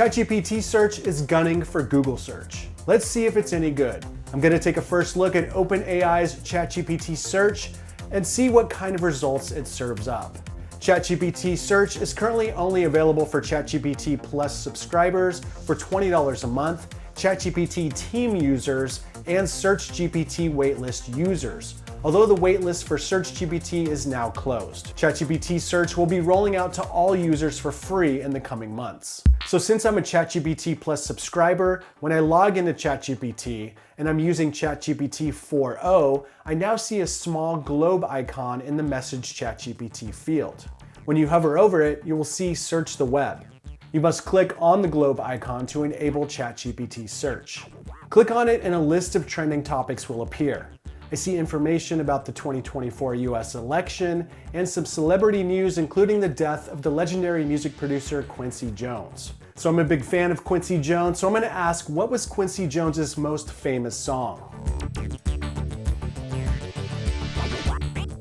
ChatGPT Search is gunning for Google Search. Let's see if it's any good. I'm going to take a first look at OpenAI's ChatGPT Search and see what kind of results it serves up. ChatGPT Search is currently only available for ChatGPT Plus subscribers for $20 a month, ChatGPT Team users, and SearchGPT waitlist users, although the waitlist for SearchGPT is now closed. ChatGPT Search will be rolling out to all users for free in the coming months. So since I'm a ChatGPT Plus subscriber, when I log into ChatGPT and I'm using ChatGPT 4.0, I now see a small globe icon in the message ChatGPT field. When you hover over it, you will see Search the Web. You must click on the globe icon to enable ChatGPT Search. Click on it and a list of trending topics will appear. I see information about the 2024 US election and some celebrity news, including the death of the legendary music producer Quincy Jones. So I'm a big fan of Quincy Jones, so I'm going to ask, what was Quincy Jones's most famous song?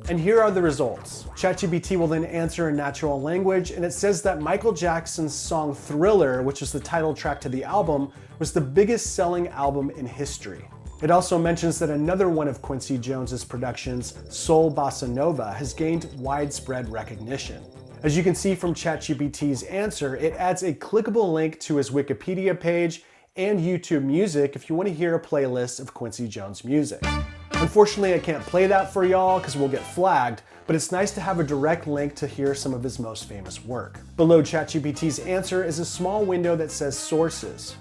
And here are the results. ChatGPT will then answer in natural language, and it says that Michael Jackson's song Thriller, which is the title track to the album, was the biggest selling album in history. It also mentions that another one of Quincy Jones's productions, Soul Bossa Nova, has gained widespread recognition. As you can see from ChatGPT's answer, it adds a clickable link to his Wikipedia page and YouTube Music if you want to hear a playlist of Quincy Jones music. Unfortunately, I can't play that for y'all because we'll get flagged, but it's nice to have a direct link to hear some of his most famous work. Below ChatGPT's answer is a small window that says Sources.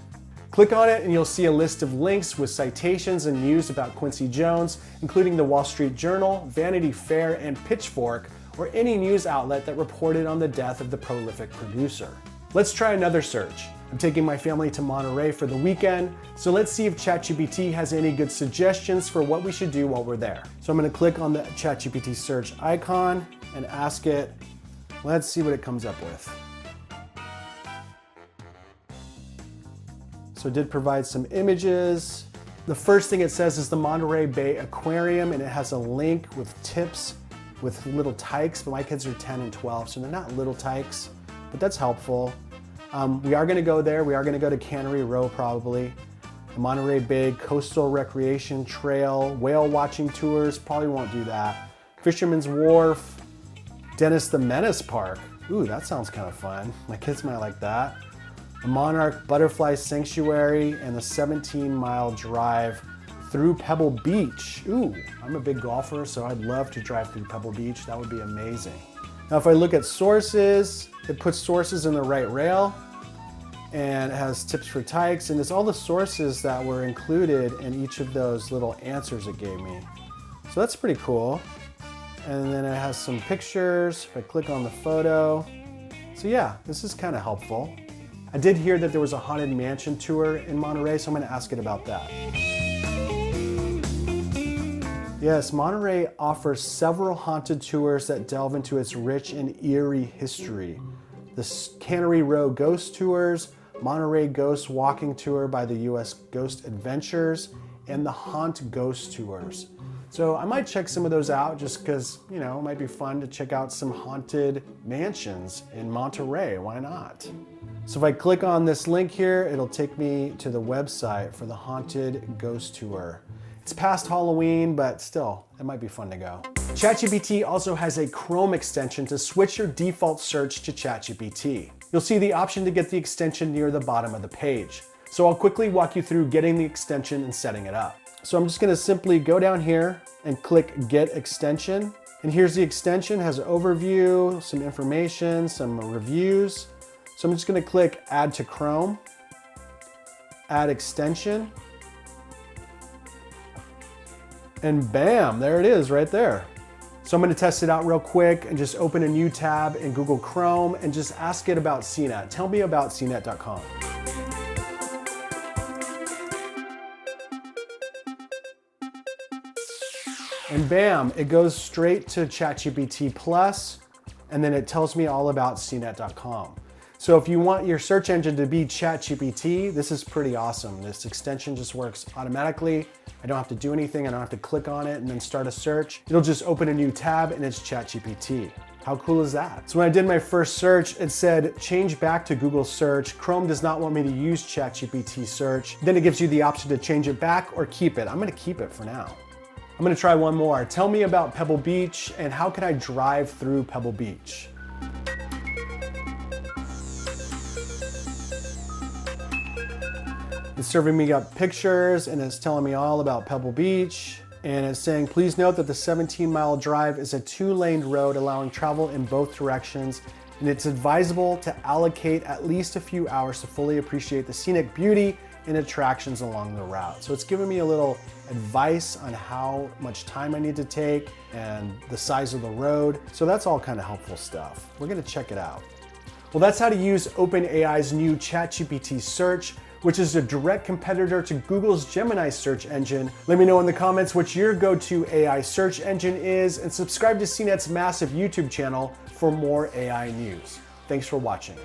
Click on it and you'll see a list of links with citations and news about Quincy Jones, including the Wall Street Journal, Vanity Fair, and Pitchfork, or any news outlet that reported on the death of the prolific producer. Let's try another search. I'm taking my family to Monterey for the weekend, so let's see if ChatGPT has any good suggestions for what we should do while we're there. So I'm going to click on the ChatGPT search icon and ask it. Let's see what it comes up with. So it did provide some images. The first thing it says is the Monterey Bay Aquarium, and it has a link with tips with little tykes, but my kids are 10 and 12, so they're not little tykes, but that's helpful. We are gonna go there. We are gonna go to Cannery Row probably. The Monterey Bay Coastal Recreation Trail, whale watching tours, probably won't do that. Fisherman's Wharf, Dennis the Menace Park. Ooh, that sounds kind of fun. My kids might like that. The Monarch Butterfly Sanctuary, and the 17-mile drive through Pebble Beach. Ooh, I'm a big golfer, so I'd love to drive through Pebble Beach. That would be amazing. Now, if I look at sources, it puts sources in the right rail, and it has tips for tykes, and it's all the sources that were included in each of those little answers it gave me. So that's pretty cool. And then it has some pictures. If I click on the photo. So yeah, this is kind of helpful. I did hear that there was a haunted mansion tour in Monterey, so I'm going to ask it about that. Yes, Monterey offers several haunted tours that delve into its rich and eerie history. The Cannery Row Ghost Tours, Monterey Ghost Walking Tour by the US Ghost Adventures, and the Haunt Ghost Tours. So I might check some of those out just because, you know, it might be fun to check out some haunted mansions in Monterey. Why not? So if I click on this link here, it'll take me to the website for the Haunted Ghost Tour. It's past Halloween, but still, it might be fun to go. ChatGPT also has a Chrome extension to switch your default search to ChatGPT. You'll see the option to get the extension near the bottom of the page. So I'll quickly walk you through getting the extension and setting it up. So I'm just gonna simply go down here and click Get Extension. And here's the extension, it has an overview, some information, some reviews. So I'm just gonna click Add to Chrome, Add Extension, and bam, there it is right there. So I'm gonna test it out real quick and just open a new tab in Google Chrome and just ask it about CNET. Tell me about CNET.com. And bam, it goes straight to ChatGPT Plus, and then it tells me all about CNET.com. So if you want your search engine to be ChatGPT, this is pretty awesome. This extension just works automatically. I don't have to do anything. I don't have to click on it and then start a search. It'll just open a new tab and it's ChatGPT. How cool is that? So when I did my first search, it said change back to Google search. Chrome does not want me to use ChatGPT search. Then it gives you the option to change it back or keep it. I'm gonna keep it for now. I'm gonna try one more. Tell me about Pebble Beach and how can I drive through Pebble Beach? It's serving me up pictures and it's telling me all about Pebble Beach. And it's saying, please note that the 17-mile drive is a 2-lane road allowing travel in both directions. And it's advisable to allocate at least a few hours to fully appreciate the scenic beauty and attractions along the route. So it's giving me a little advice on how much time I need to take and the size of the road. So that's all kind of helpful stuff. We're gonna check it out. Well, that's how to use OpenAI's new ChatGPT Search, which is a direct competitor to Google's Gemini search engine. Let me know in the comments what your go-to AI search engine is, and subscribe to CNET's massive YouTube channel for more AI news. Thanks for watching.